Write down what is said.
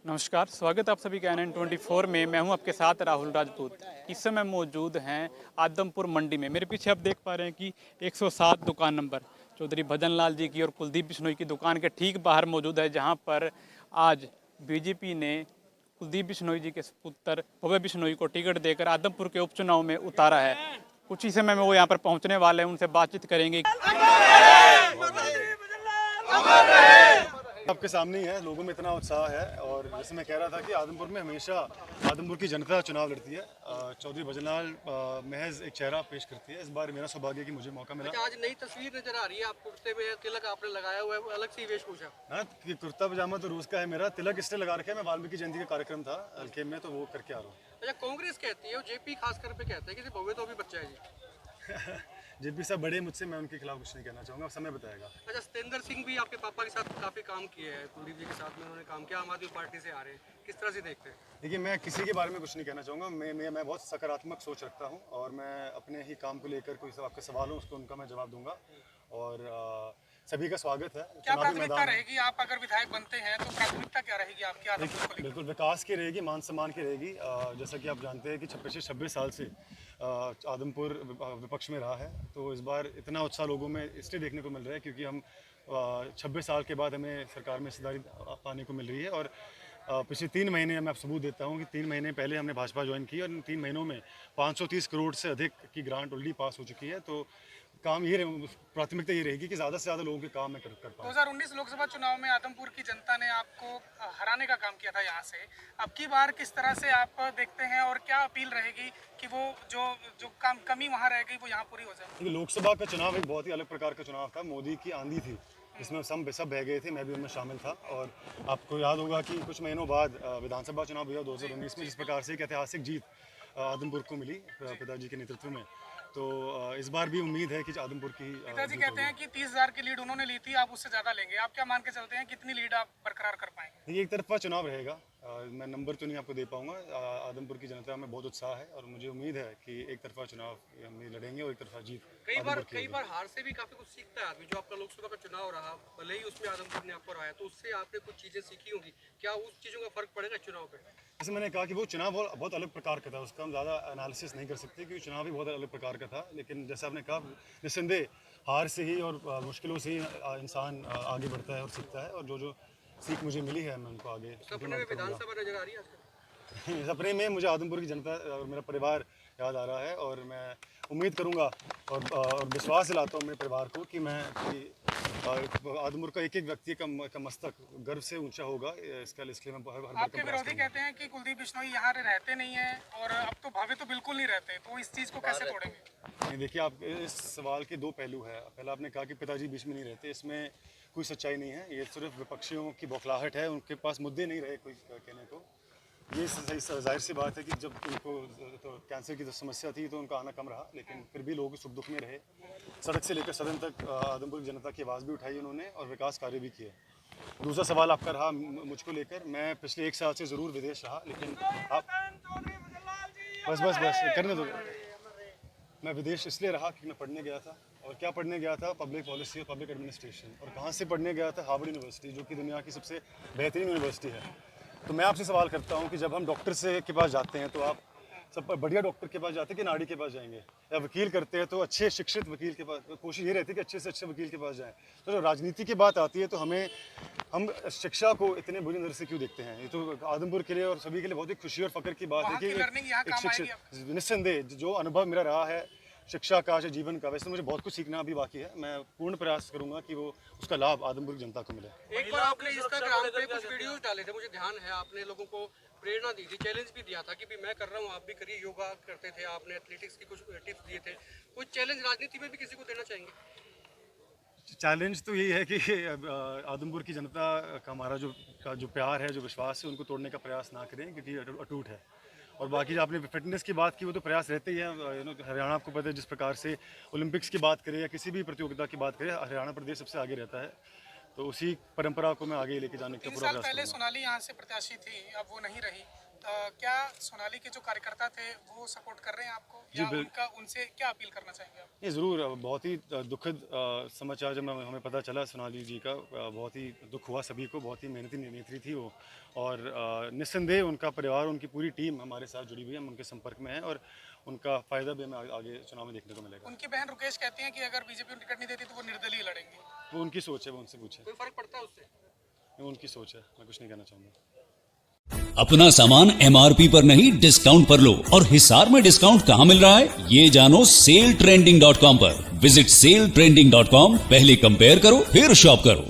नमस्कार, स्वागत है आप सभी का NN24 में। मैं हूं आपके साथ राहुल राजपूत। इस समय मौजूद हैं आदमपुर मंडी में। मेरे पीछे आप देख पा रहे हैं कि 107 दुकान नंबर चौधरी भजन लाल जी की और कुलदीप बिश्नोई की दुकान के ठीक बाहर मौजूद है, जहां पर आज बीजेपी ने कुलदीप बिश्नोई जी के पुत्र भव्य बिश्नोई को टिकट देकर आदमपुर के उपचुनाव में उतारा है। कुछ ही समय में वो यहाँ पर पहुँचने वाले हैं, उनसे बातचीत करेंगे। आपके सामने ही है, लोगों में इतना उत्साह है। और जैसे मैं कह रहा था कि आदमपुर में हमेशा आदमपुर की जनता चुनाव लड़ती है। चौधरी भजनलाल महज एक चेहरा पेश करती है। इस बार मेरा सौभाग्य कि मुझे मौका मिला। अच्छा, आज नई तस्वीर नजर आ रही है, आप कुर्ते में तिलक आपने लगाया हुआ है, वो अलग सी वेशभूषा। हाँ, कि कुर्ता पजामा तो रोज का है मेरा। तिलक इसलिए लगा रखे है, मैं वाल्मीकि जयंती का कार्यक्रम था हल्के में, तो वो करके आ रहा हूँ। अच्छा, कांग्रेस कहती है और जेपी खासकर पे कहता है कि भव्य तो अभी बच्चा है जी। जेपी साहब बड़े मुझसे, मैं उनके खिलाफ कुछ नहीं कहना चाहूँगा, समय बताएगा। अच्छा, सत्येंद्र सिंह भी आपके पापा के साथ काफी काम किए हैं, कुलदीप जी के साथ में उन्होंने काम किया, आम आदमी पार्टी से आ रहे हैं, किस तरह से देखते हैं? देखिए, मैं किसी के बारे में कुछ नहीं कहना चाहूँगा। मैं बहुत सकारात्मक सोच रखता हूँ और मैं अपने ही काम को लेकर कोई आपके सवाल हो उसको उनका मैं जवाब दूंगा। और सभी का स्वागत है। क्या प्राथमिकता रहेगी, आप अगर विधायक बनते हैं तो प्राथमिकता क्या रहेगी आपकी आदमपुर को लेकर? बिल्कुल विकास की रहेगी, मान सम्मान की रहेगी। जैसा कि आप जानते हैं कि पिछले 26 साल से आदमपुर विपक्ष में रहा है, तो इस बार इतना उत्साह लोगों में इसलिए देखने को मिल रहा है क्योंकि हम 26 साल के बाद हमें सरकार में हिस्सेदारी पाने को मिल रही है। और पिछले 3 महीने मैं आप सबूत देता हूँ कि 3 महीने पहले हमने भाजपा ज्वाइन की और इन 3 महीनों में 530 करोड़ से अधिक की ग्रांट ऑलरेडी पास हो चुकी है। तो काम ये प्राथमिकता ये रहेगी कि ज़्यादा से ज़्यादा लोगों के काम मैं कर पाऊँ। 2019 लोकसभा चुनाव में आदमपुर की जनता ने आपको हराने का काम किया था यहाँ से, अब की बार किस तरह से आप देखते हैं और क्या अपील रहेगी कि वो जो जो काम कमी वहाँ रह गई वो यहाँ पूरी हो जाए? क्योंकि लोकसभा का चुनाव एक बहुत ही अलग प्रकार का चुनाव था। मोदी की आंधी थी, इसमें सब बह गए थे, मैं भी उनमें शामिल था। और आपको याद होगा कि कुछ महीनों बाद विधानसभा चुनाव हुआ 2019 में, जिस प्रकार से एक ऐतिहासिक जीत आदमपुर को मिली पिताजी के नेतृत्व में। तो इस बार भी उम्मीद है कि आदमपुर की पिताजी कहते हैं कि 30,000 की लीड उन्होंने ली थी, आप उससे ज्यादा लेंगे, आप क्या मान के चलते हैं कितनी लीड आप बरकरार कर पाएंगे? ये एक तरफा चुनाव रहेगा। मैं नंबर तो नहीं आपको दे पाऊंगा। आदमपुर की जनता में बहुत उत्साह है और मुझे उम्मीद है कि एक तरफा चुनाव हम लड़ेंगे और एक तरफा जीत कई बार हार से भी काफी कुछ सीखता है आदमी। जो आपका लोकसभा का चुनाव रहा, भले ही उसमें आदमपुर ने आपको हराया, तो उससे आपने कुछ चीजें सीखी होंगी, क्या उस चीजों का फर्क पड़ेगा चुनाव पे? जैसे मैंने कहा कि वो चुनाव बहुत अलग प्रकार का था, उसका हम ज़्यादा एनालिसिस नहीं कर सकते क्योंकि चुनाव भी बहुत अलग प्रकार का था। लेकिन जैसे आपने कहा, निस्संदेह हार से ही और मुश्किलों से ही इंसान आगे बढ़ता है और सीखता है। और जो सीख मुझे मिली है मैं उनको आगे सपने में विधानसभा नजर आ रही है आजकल? सपने में मुझे आदमपुर की जनता और मेरा परिवार याद आ रहा है। और मैं उम्मीद करूंगा और विश्वास दिलाता हूँ मेरे परिवार को कि आदमपुर का एक व्यक्ति का मस्तक गर्व से ऊंचा होगा। इसके लिए मैं हर आपके विरोधी कहते हैं कि कुलदीप बिश्नोई यहाँ रहते नहीं है और अब तो भावे तो बिल्कुल नहीं रहते, तो इस चीज़ को कैसे तोड़ेंगे? नहीं, देखिए, आप इस सवाल के दो पहलू है। पहला आपने कहा कि पिताजी बीच में नहीं रहते, इसमें कोई सच्चाई नहीं है। ये सिर्फ विपक्षियों की बौखलाहट है, उनके पास मुद्दे नहीं रहे कोई कहने को। ये सही जाहिर सी बात है कि जब उनको तो कैंसर की समस्या थी तो उनका आना कम रहा, लेकिन फिर भी लोग सुख दुख में रहे। सड़क से लेकर सदन तक आदमपुर की जनता की आवाज़ भी उठाई उन्होंने और विकास कार्य भी किए। दूसरा सवाल आपका रहा मुझको लेकर। मैं पिछले 1 साल से ज़रूर विदेश रहा, लेकिन आप बस करने दो। मैं विदेश इसलिए रहा कि मैं पढ़ने गया था। और क्या पढ़ने गया था? पब्लिक पॉलिसी और पब्लिक एडमिनिस्ट्रेशन। और कहाँ से पढ़ने गया था? हार्वर्ड यूनिवर्सिटी, जो कि दुनिया की सबसे बेहतरीन यूनिवर्सिटी है। तो मैं आपसे सवाल करता हूँ कि जब हम डॉक्टर से के पास जाते हैं तो आप सब बढ़िया डॉक्टर के पास जाते हैं कि नाड़ी के पास जाएंगे? या वकील करते हैं तो अच्छे शिक्षित वकील के पास, कोशिश ये रहती है कि अच्छे से अच्छे वकील के पास जाएं। तो जब राजनीति की बात आती है तो हम शिक्षा को इतने बुरी नज़र से क्यों देखते हैं? ये तो आदमपुर के लिए और सभी के लिए बहुत ही खुशी और फख्र की बात है कि एक शिक्षित, निस्संदेह जो अनुभव मेरा रहा है शिक्षा का या जीवन का, वैसे तो मुझे बहुत कुछ सीखना अभी बाकी है। मैं पूर्ण प्रयास करूंगा कि वो उसका लाभ आदमपुर की जनता को मिले। एक बार आपने इंस्टाग्राम पे कुछ वीडियोस डाले थे, मुझे ध्यान है, आपने लोगों को प्रेरणा दी थी, चैलेंज भी दिया था कि भी मैं कर रहा हूँ, आप भी करिए। योगा करते थे आपने, एथलेटिक्स की कुछ टिप्स दिए थे। कोई चैलेंज राजनीति में भी किसी को देना चाहेंगे? चैलेंज तो यही है कि आदमपुर की जनता का हमारा जो प्यार है, जो विश्वास है, उनको तोड़ने का प्रयास ना करें क्योंकि अटूट है। और बाकी जो आपने फिटनेस की बात की, वो तो प्रयास रहते ही हैं। हरियाणा आपको पता है, जिस प्रकार से ओलंपिक्स की बात करें या किसी भी प्रतियोगिता की बात करें, हरियाणा प्रदेश सबसे आगे रहता है। तो उसी परंपरा को मैं आगे लेके जाने का पूरा प्रयास करूंगा। पहले सोनाली यहाँ से प्रत्याशी थी, अब वो नहीं रही, क्या सोनाली के जो कार्यकर्ता थे वो सपोर्ट कर रहे हैं आपको या उनका उनसे क्या अपील करना चाहेंगे आप? ये ज़रूर बहुत ही दुखद समाचार जब हमें पता चला सोनाली जी का, बहुत ही दुख हुआ सभी को। बहुत ही मेहनती नेत्री थी वो, और निस्संदेह उनका परिवार, उनकी पूरी टीम हमारे साथ जुड़ी हुई है, हम उनके संपर्क में हैं और उनका फ़ायदा भी हमें आगे चुनाव में देखने को मिलेगा। उनकी बहन रुकेश कहती हैं कि अगर बीजेपी टिकट नहीं देती तो वो निर्दलीय लड़ेंगी। वो उनकी सोच है, वो उनसे पूछे। कोई फर्क पड़ता है उससे? वो उनकी सोच है, मैं कुछ नहीं कहना चाहूँगा। अपना सामान MRP पर नहीं डिस्काउंट पर लो। और हिसार में डिस्काउंट कहाँ मिल रहा है ये जानो सेलट्रेंडिंग.com पर। विजिट सेलट्रेंडिंग.com, पहले कंपेयर करो फिर शॉप करो।